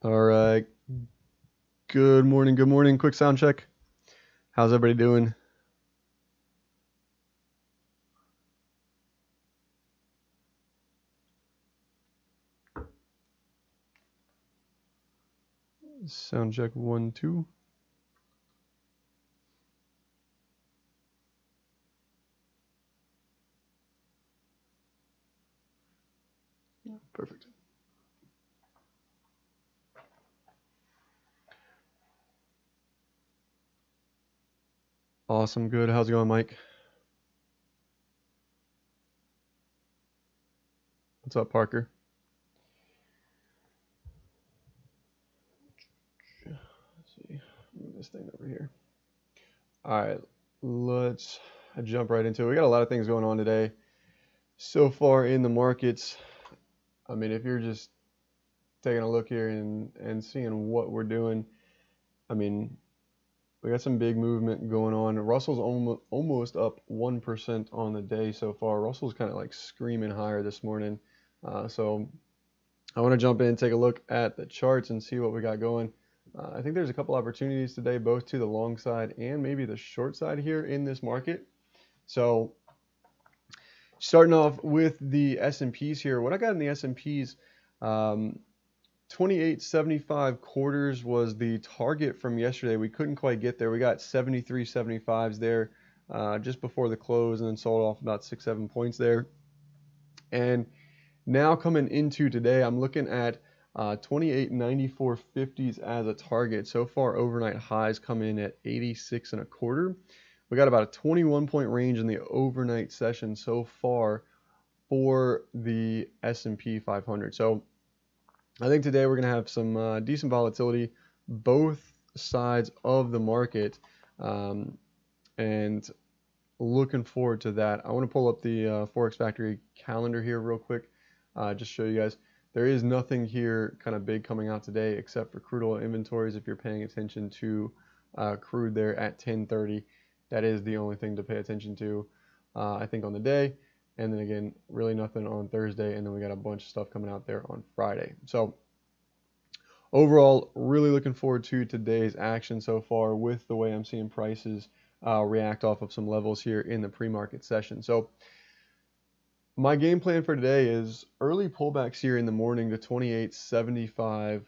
All right. Good morning. Good morning. Quick sound check. How's everybody doing? Sound check 1, 2. Perfect. Awesome. Good. How's it going, Mike? What's up, Parker? Let's see. Move this thing over here. All right. Let's jump right into it. We got a lot of things going on today. So far in the markets, I mean, if you're just taking a look here and seeing what we're doing, I mean, we got some big movement going on. Russell's almost up 1% on the day so far. Russell's kind of like screaming higher this morning. So I want to jump in and take a look at the charts and see what we got going. I think there's a couple opportunities today, both to the long side and maybe the short side here in this market. So starting off with the S&Ps here, what I got in the S&Ps, 28.75 quarters was the target from yesterday. We couldn't quite get there. We got 73.75s there just before the close and then sold off about 6-7 points there. And now coming into today, I'm looking at 28.94.50s as a target. So far, overnight highs come in at 86.25. We got about a 21-point range in the overnight session so far for the S&P 500. So I think today we're going to have some decent volatility, both sides of the market, and looking forward to that. I want to pull up the Forex Factory calendar here real quick, just show you guys. There is nothing here kind of big coming out today except for crude oil inventories. If you're paying attention to crude there at 10:30, that is the only thing to pay attention to, I think, on the day. And then again, really nothing on Thursday, and then we got a bunch of stuff coming out there on Friday. So overall, really looking forward to today's action so far with the way I'm seeing prices react off of some levels here in the pre-market session. So my game plan for today is early pullbacks here in the morning to 28.75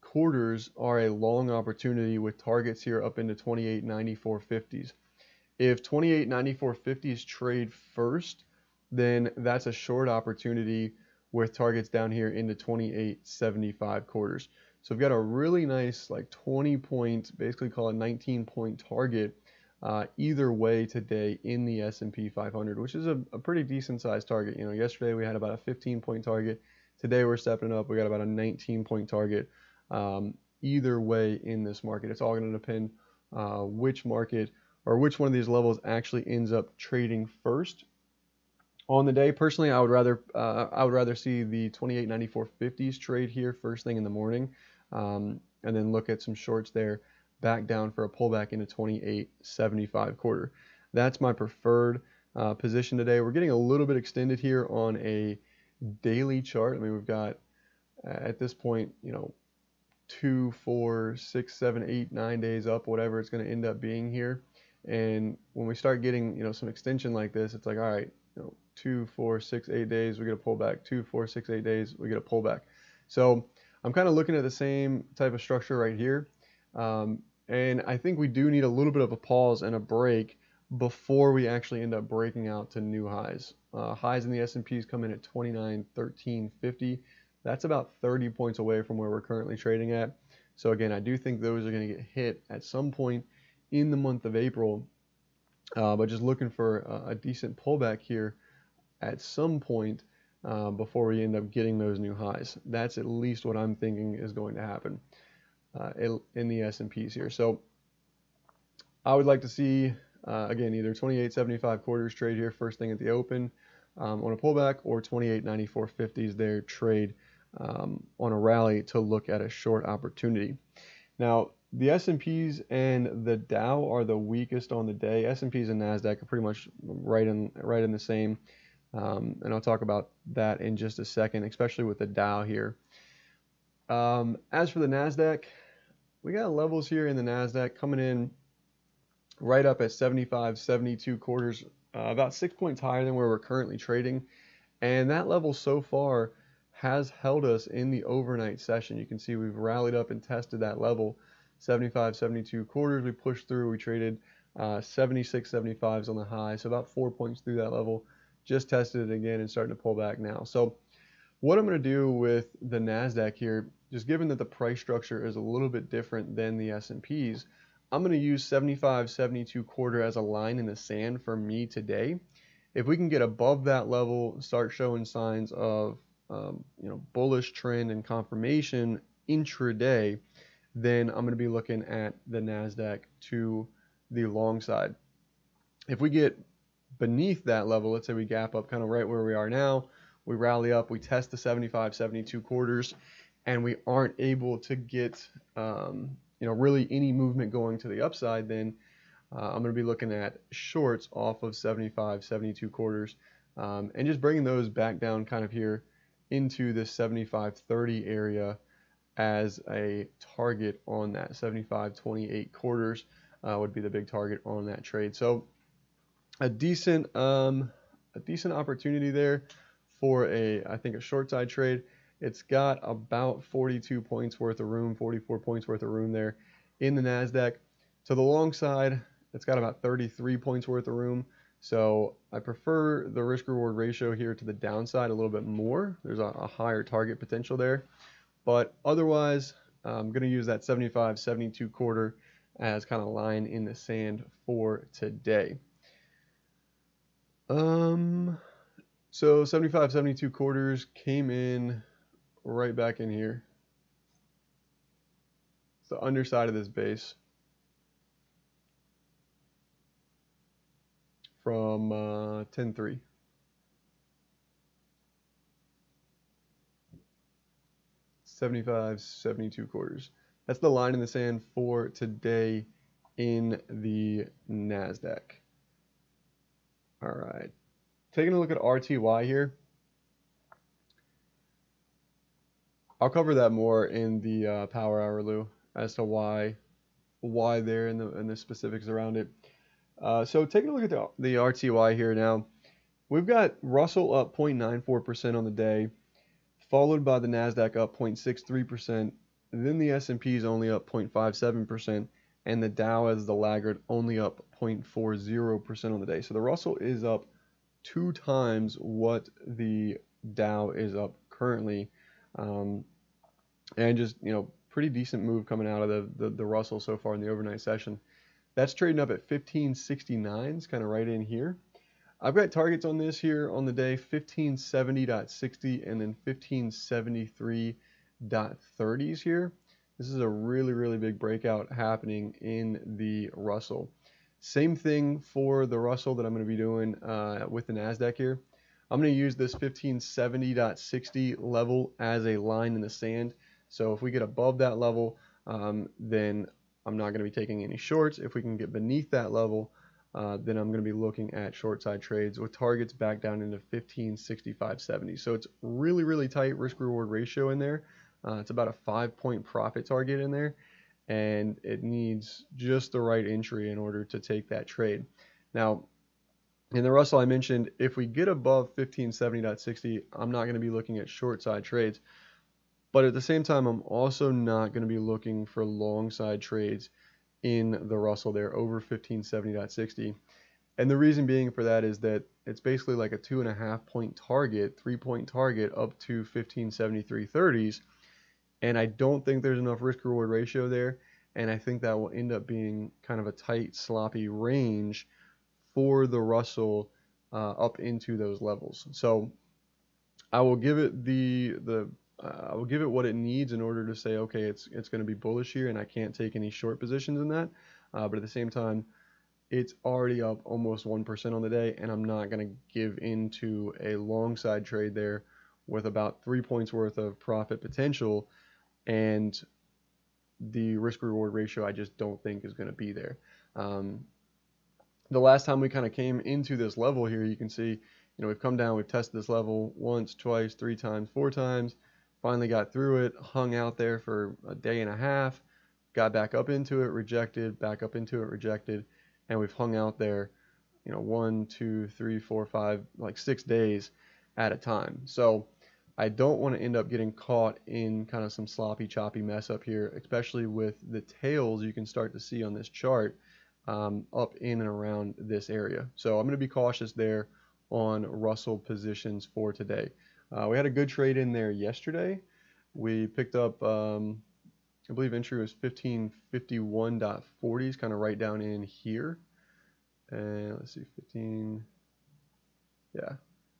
quarters are a long opportunity with targets here up into 28.94.50s. If 28.94.50s trade first, then that's a short opportunity with targets down here into 28.75 quarters. So we've got a really nice like 20 point, basically call it 19 point target either way today in the S&P 500, which is a pretty decent sized target. You know, yesterday we had about a 15 point target. Today we're stepping up. We got about a 19 point target either way in this market. It's all going to depend which market or which one of these levels actually ends up trading first on the day. Personally, I would rather see the 28.94.50s trade here first thing in the morning, and then look at some shorts there back down for a pullback into 28.75 quarter. That's my preferred position today. We're getting a little bit extended here on a daily chart. I mean, we've got at this point, you know, 2, 4, 6, 7, 8, 9 days up, whatever it's going to end up being here. And when we start getting, you know, some extension like this, it's like, all right, you know, 2, 4, 6, 8 days, we get a pullback. 2, 4, 6, 8 days, we get a pullback. So I'm kind of looking at the same type of structure right here. And I think we do need a little bit of a pause and a break before we actually end up breaking out to new highs. Highs in the S&Ps come in at 29.13.50. That's about 30 points away from where we're currently trading at. So again, I do think those are going to get hit at some point in the month of April. But just looking for a decent pullback here at some point before we end up getting those new highs. That's at least what I'm thinking is going to happen in the S&Ps here. So I would like to see, again, either 28.75 quarters trade here first thing at the open on a pullback, or 28.94.50s there trade on a rally to look at a short opportunity. Now, the S&Ps and the Dow are the weakest on the day. S&Ps and NASDAQ are pretty much right in the same. And I'll talk about that in just a second, especially with the Dow here. As for the Nasdaq, we got levels here in the Nasdaq coming in right up at 75, 72 quarters, about 6 points higher than where we're currently trading. And that level so far has held us in the overnight session. You can see we've rallied up and tested that level, 75, 72 quarters. We pushed through, we traded 76, 75s on the high, so about 4 points through that level. Just tested it again and starting to pull back now. So what I'm going to do with the Nasdaq here, just given that the price structure is a little bit different than the S&Ps, I'm going to use 75, 72 quarter as a line in the sand for me today. If we can get above that level, start showing signs of bullish trend and confirmation intraday, then I'm going to be looking at the Nasdaq to the long side. If we get beneath that level, let's say we gap up kind of right where we are now, we rally up, we test the 75, 72 quarters, and we aren't able to get really any movement going to the upside, then I'm going to be looking at shorts off of 75, 72 quarters, and just bringing those back down kind of here into this 75.30 area as a target on that. 75.28 quarters would be the big target on that trade. So a decent opportunity there for I think a short side trade. It's got about 42 points worth of room, 44 points worth of room there in the Nasdaq. To the long side, it's got about 33 points worth of room. So I prefer the risk reward ratio here to the downside a little bit more. There's a higher target potential there. But otherwise, I'm going to use that 75, 72 quarter as kind of line in the sand for today. So 75, 72 quarters came in right back in here. It's the underside of this base from 10.3. $75, 72 quarters. That's the line in the sand for today in the Nasdaq. All right. Taking a look at RTY here. I'll cover that more in the power hour, Lou, as to why there and the specifics around it. So taking a look at the RTY here now, we've got Russell up 0.94% on the day, followed by the Nasdaq up 0.63%, then the S&P is only up 0.57%, and the Dow as the laggard only up 0.40% on the day. So the Russell is up 2 times what the Dow is up currently, and just pretty decent move coming out of the Russell so far in the overnight session. That's trading up at 1569s, kind of right in here. I've got targets on this here on the day, 1570.60 and then 1573.30s here. This is a really, really big breakout happening in the Russell. Same thing for the Russell that I'm going to be doing with the Nasdaq here. I'm going to use this 1570.60 level as a line in the sand. So if we get above that level, then I'm not going to be taking any shorts. If we can get beneath that level, then I'm going to be looking at short side trades with targets back down into 1565.70. So it's really, really tight risk reward ratio in there. It's about a 5-point profit target in there, and it needs just the right entry in order to take that trade. Now, in the Russell I mentioned, if we get above 1570.60, I'm not going to be looking at short side trades. But at the same time, I'm also not going to be looking for long side trades in the Russell there over 1570.60. And the reason being for that is that it's basically like a 2.5-point target, 3-point target up to 1573.30s. And I don't think there's enough risk reward ratio there. And I think that will end up being kind of a tight, sloppy range for the Russell up into those levels. So I will give it I will give it what it needs in order to say, okay, it's going to be bullish here, and I can't take any short positions in that. But at the same time, it's already up almost 1% on the day, and I'm not going to give into a long side trade there with about 3 points worth of profit potential, and the risk reward ratio I just don't think is going to be there. The last time we kind of came into this level here, you can see, we've come down, we've tested this level once, twice, 3 times, 4 times, finally got through it, hung out there for a day and a half, got back up into it, rejected, back up into it, rejected, and we've hung out there, 1, 2, 3, 4, 5, like 6 days at a time. So I don't want to end up getting caught in kind of some sloppy, choppy mess up here, especially with the tails you can start to see on this chart up in and around this area. So I'm going to be cautious there on Russell positions for today. We had a good trade in there yesterday. We picked up, I believe entry was 1551.40s, kind of right down in here. And let's see, 15, yeah.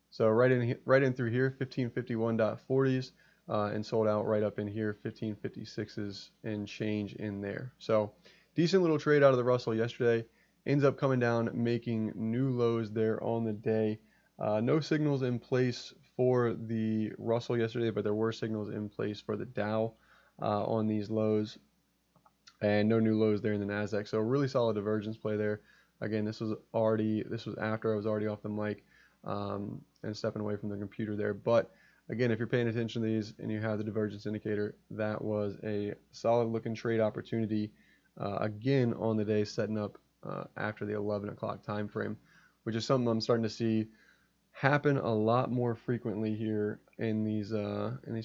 So right in through here, 1551.40s, and sold out right up in here, 1556s and change in there. So decent little trade out of the Russell yesterday. Ends up coming down, making new lows there on the day. No signals in place for the Russell yesterday, but there were signals in place for the Dow on these lows, and no new lows there in the Nasdaq. So really solid divergence play there. Again, this was after I was already off the mic and stepping away from the computer there. But again, if you're paying attention to these and you have the divergence indicator, that was a solid looking trade opportunity again on the day, setting up after the 11 o'clock time frame, which is something I'm starting to see happen a lot more frequently here in these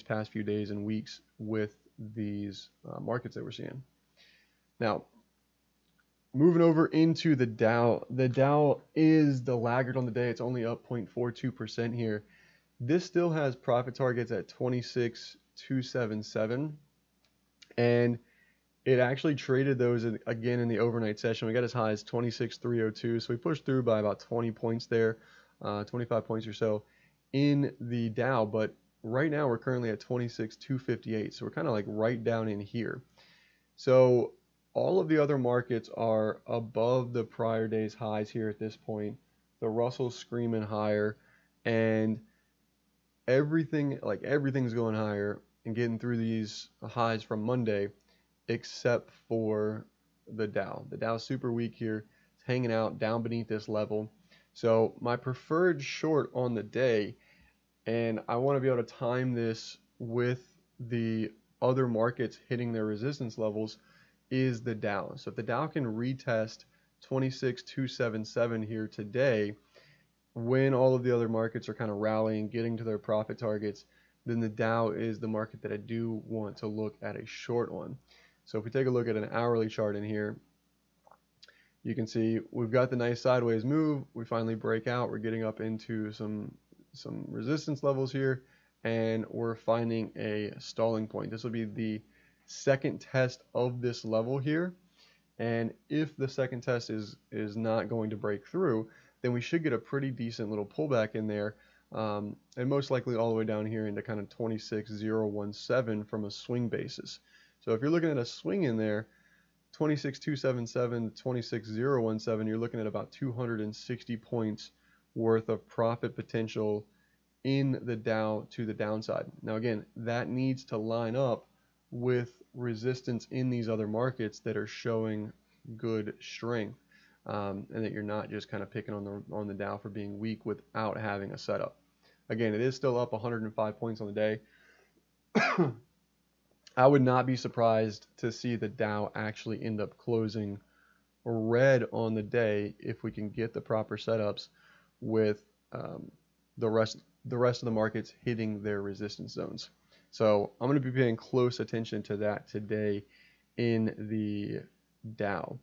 past few days and weeks with these markets that we're seeing. Now, moving over into the Dow. The Dow is the laggard on the day. It's only up 0.42% here. This still has profit targets at 26,277, and it actually traded those again in the overnight session. We got as high as 26,302, so we pushed through by about 20 points there, 25 points or so in the Dow. But right now we're currently at 26,258, so we're kind of like right down in here. So all of the other markets are above the prior day's highs here at this point. The Russell's screaming higher, and everything's going higher and getting through these highs from Monday, except for the Dow. The Dow's super weak here. It's hanging out down beneath this level. So my preferred short on the day, and I want to be able to time this with the other markets hitting their resistance levels, is the Dow. So if the Dow can retest 26,277 here today, when all of the other markets are kind of rallying, getting to their profit targets, then the Dow is the market that I do want to look at a short on. So if we take a look at an hourly chart in here, you can see we've got the nice sideways move. We finally break out. We're getting up into some resistance levels here, and we're finding a stalling point. This will be the second test of this level here, and if the second test is not going to break through, then we should get a pretty decent little pullback in there, and most likely all the way down here into kind of 26,017 from a swing basis. So if you're looking at a swing in there, 26,277 to 26,017, you're looking at about 260 points worth of profit potential in the Dow to the downside. Now again, that needs to line up with resistance in these other markets that are showing good strength, and that you're not just kind of picking on the Dow for being weak without having a setup. Again, it is still up 105 points on the day. I would not be surprised to see the Dow actually end up closing red on the day if we can get the proper setups with the rest of the markets hitting their resistance zones. So I'm going to be paying close attention to that today in the Dow.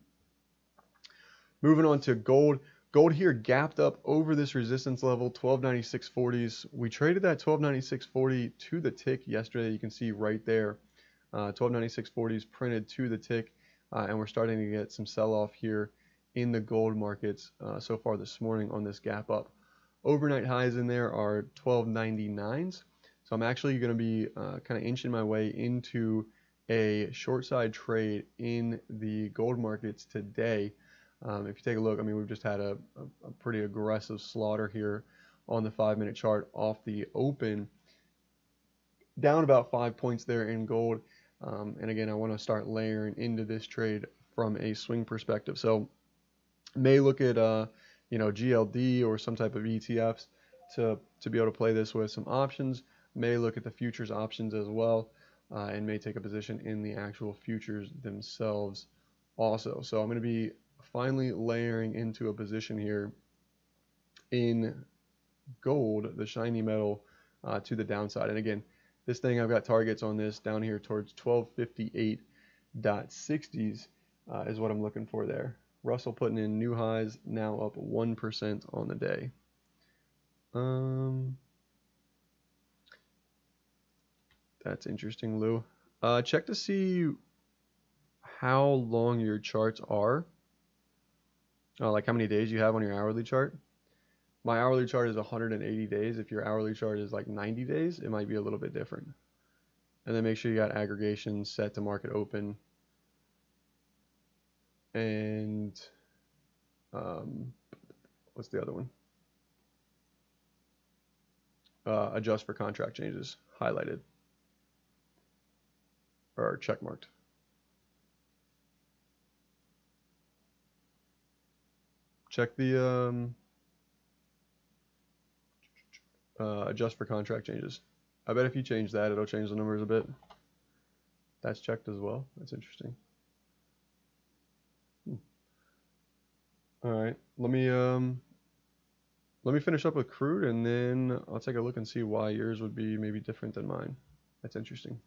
Moving on to gold. Gold here gapped up over this resistance level, 1296.40s. We traded that 1296.40 to the tick yesterday. You can see right there, 1296.40s printed to the tick, and we're starting to get some sell-off here in the gold markets so far this morning on this gap up. Overnight highs in there are 1299s. So I'm actually going to be kind of inching my way into a short side trade in the gold markets today. If you take a look, I mean, we've just had a pretty aggressive slaughter here on the 5-minute chart off the open, down about 5 points there in gold. And again, I want to start layering into this trade from a swing perspective. So may look at GLD or some type of ETFs to be able to play this with some options. may look at the futures options as well, and may take a position in the actual futures themselves also. So I'm going to be finally layering into a position here in gold, the shiny metal, to the downside. And again, this thing, I've got targets on this down here towards 1258.60s is what I'm looking for there. Russell putting in new highs, now up 1% on the day. That's interesting, Lou. Check to see how long your charts are. Like how many days you have on your hourly chart. My hourly chart is 180 days. If your hourly chart is like 90 days, it might be a little bit different. And then make sure you got aggregation set to market open. And what's the other one? Adjust for contract changes, highlighted or check marked. Check the adjust for contract changes. I bet if you change that, it'll change the numbers a bit. That's checked as well. That's interesting. All right, let me finish up with crude, and then I'll take a look and see why yours would be maybe different than mine. That's interesting.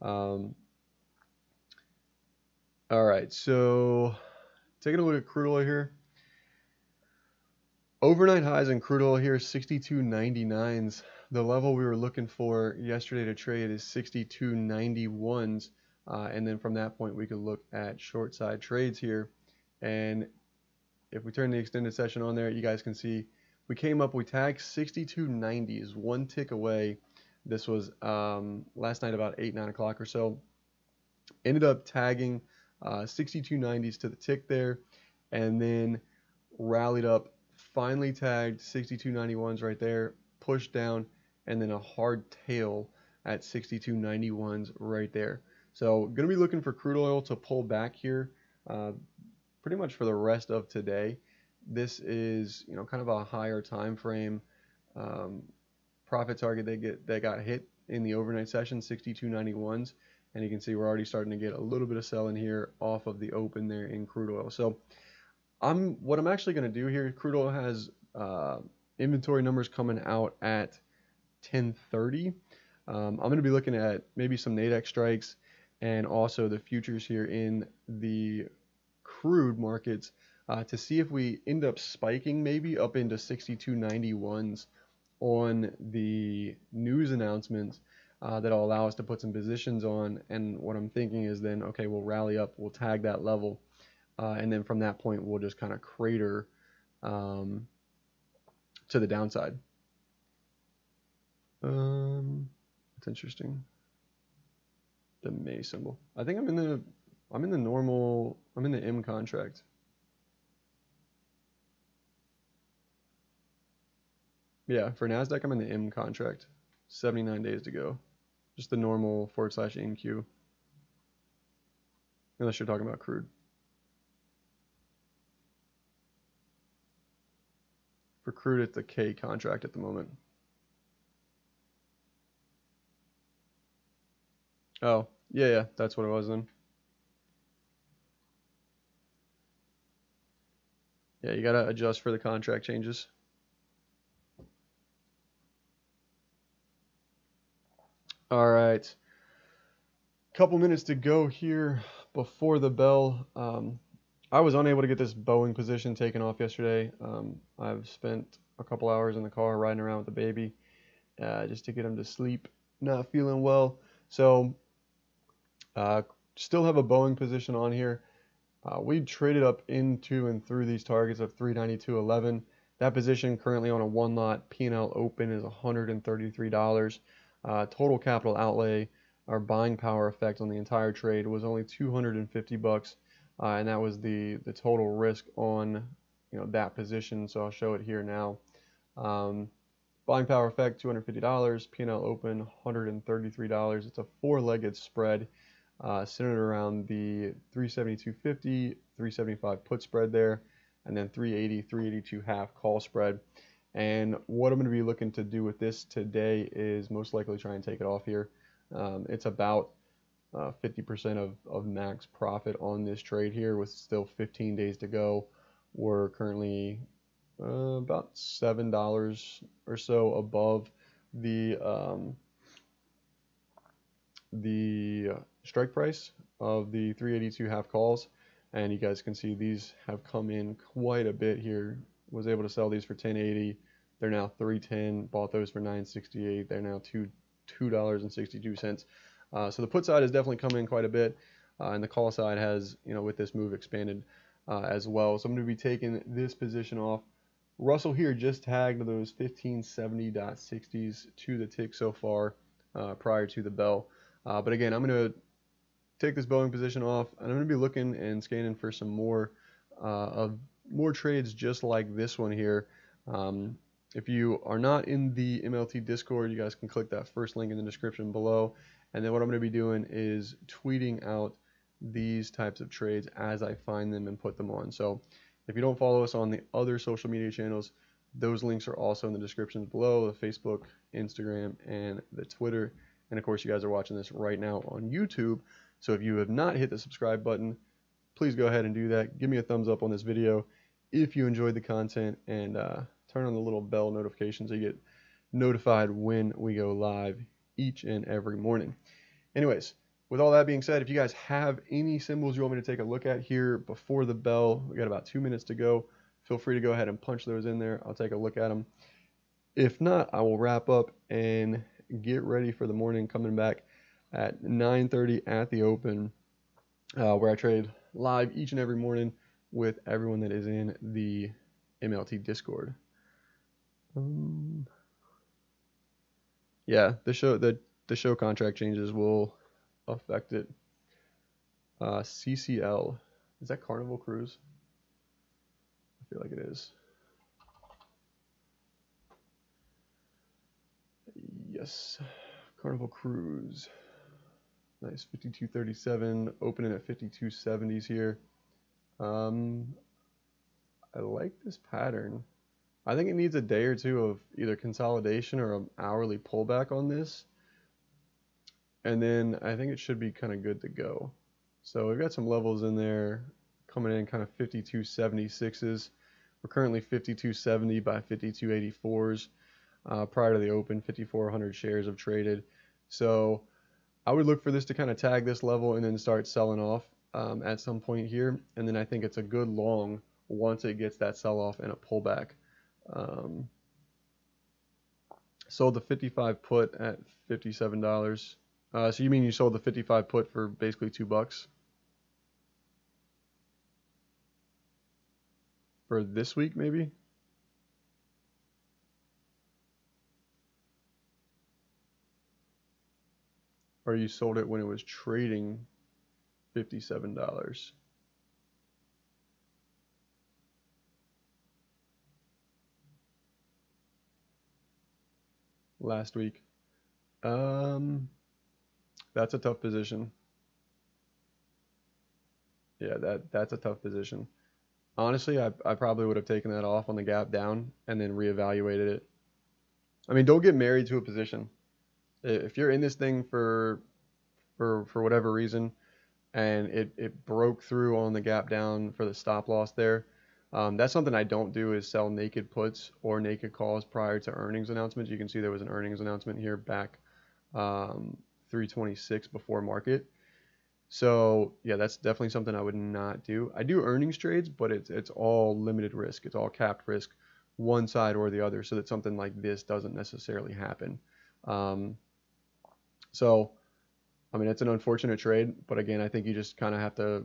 All right, so taking a look at crude oil here. Overnight highs in crude oil here, 62.99s. The level we were looking for yesterday to trade is 62.91s. And then from that point, we could look at short side trades here. And if we turn the extended session on there, you guys can see we tagged 62.90s, one tick away. This was last night about 8, 9 o'clock or so. Ended up tagging 62.90s to the tick there, and then rallied up, finally tagged 62.91s right there, pushed down, and then a hard tail at 62.91s right there. So going to be looking for crude oil to pull back here pretty much for the rest of today. This is, you know, kind of a higher time frame profit target that got hit in the overnight session, 62.91s, and you can see we're already starting to get a little bit of selling here off of the open there in crude oil. So what I'm actually going to do here, crude oil has inventory numbers coming out at 10:30. I'm going to be looking at maybe some Nadex strikes and also the futures here in the crude markets to see if we end up spiking maybe up into 62.91s on the news announcements that'll allow us to put some positions on. And what I'm thinking is then, okay, we'll rally up, we'll tag that level, and then from that point we'll just kind of crater to the downside. That's interesting. The May symbol. I think I'm in the M contract. Yeah, for NASDAQ, I'm in the M contract. 79 days to go. Just the normal /NQ. Unless you're talking about crude. For crude, it's the K contract at the moment. Oh, yeah, that's what it was then. Yeah, you gotta adjust for the contract changes. All right, couple minutes to go here before the bell. I was unable to get this Boeing position taken off yesterday. I've spent a couple hours in the car riding around with the baby just to get him to sleep. Not feeling well, so still have a Boeing position on here. We traded up into and through these targets of 392.11. That position currently on a one lot P&L open is $133. Total capital outlay, our buying power effect on the entire trade was only $250, and that was the total risk on that position. So I'll show it here now. Buying power effect $250, P&L open $133. It's a four-legged spread centered around the 372.50, 375 put spread there, and then 380, 382 half call spread. And what I'm going to be looking to do with this today is most likely try and take it off here. It's about 50% of max profit on this trade here with still 15 days to go. We're currently about $7 or so above the strike price of the 382 half calls, and you guys can see these have come in quite a bit here. Was able to sell these for 1080. They're now 310. Bought those for 968. They're now $2.62. So the put side has definitely come in quite a bit, and the call side has, with this move expanded as well. So I'm going to be taking this position off. Russell here just tagged those 1570.60s to the tick so far prior to the bell. But again, I'm going to take this Boeing position off, and I'm going to be looking and scanning for some more trades just like this one here. If you are not in the MLT Discord, you guys can click that first link in the description below. And then what I'm going to be doing is tweeting out these types of trades as I find them and put them on. So if you don't follow us on the other social media channels, those links are also in the descriptions below, the Facebook, Instagram, and the Twitter. And of course, you guys are watching this right now on YouTube. So if you have not hit the subscribe button, please go ahead and do that. Give me a thumbs up on this video if you enjoyed the content, and turn on the little bell notification so you get notified when we go live each and every morning. Anyways, with all that being said, if you guys have any symbols you want me to take a look at here before the bell, we got about 2 minutes to go. Feel free to go ahead and punch those in there. I'll take a look at them. If not, I will wrap up and get ready for the morning, coming back at 9:30 at the open, where I trade live each and every morning with everyone that is in the MLT Discord. Yeah, the show contract changes will affect it. CCL, is that Carnival Cruise? I feel like it is. Yes, Carnival Cruise. Nice, 52.37, opening at 52.70s here. I like this pattern. I think it needs a day or two of either consolidation or an hourly pullback on this, and then I think it should be kind of good to go. So we've got some levels in there coming in kind of 52.76s. We're currently 52.70 by 52.84s. Prior to the open, 5,400 shares have traded. So I would look for this to kind of tag this level and then start selling off at some point here. And then I think it's a good long once it gets that sell off and a pullback. Sold the 55 put at $57. So you mean you sold the 55 put for basically $2 for this week, maybe? Or you sold it when it was trading $57? Last week. That's a tough position. Yeah, that's a tough position. Honestly, I probably would have taken that off on the gap down and then reevaluated it. I mean, don't get married to a position. If you're in this thing for whatever reason and it broke through on the gap down for the stop loss there, that's something I don't do, is sell naked puts or naked calls prior to earnings announcements. You can see there was an earnings announcement here back 326 before market. So yeah, that's definitely something I would not do. I do earnings trades, but it's all limited risk. It's all capped risk, one side or the other, so that something like this doesn't necessarily happen. So I mean, it's an unfortunate trade, but again, I think you just kind of have to,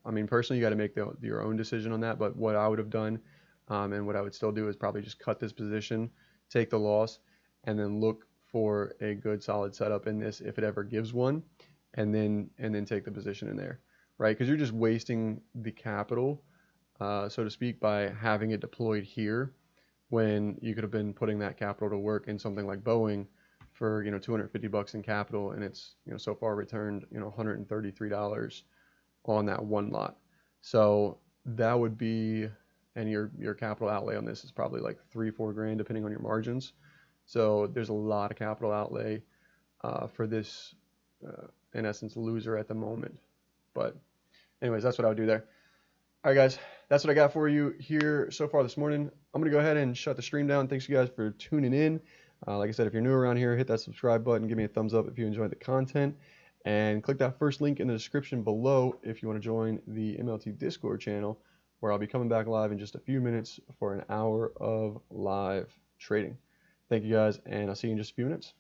I mean, personally, you got to make your own decision on that. But what I would have done, and what I would still do, is probably just cut this position, take the loss, and then look for a good solid setup in this if it ever gives one, and then take the position in there, right? Because you're just wasting the capital, so to speak, by having it deployed here when you could have been putting that capital to work in something like Boeing for $250 in capital, and it's so far returned $133 on that one lot. So that would be and your capital outlay on this is probably like 3-4 grand depending on your margins. So there's a lot of capital outlay for this in essence loser at the moment. But anyways, that's what I would do there. All right, guys, that's what I got for you here so far this morning. I'm going to go ahead and shut the stream down. Thanks you guys for tuning in. Like I said, if you're new around here, hit that subscribe button. Give me a thumbs up if you enjoyed the content. And click that first link in the description below if you want to join the MLT Discord channel, where I'll be coming back live in just a few minutes for an hour of live trading. Thank you guys, and I'll see you in just a few minutes.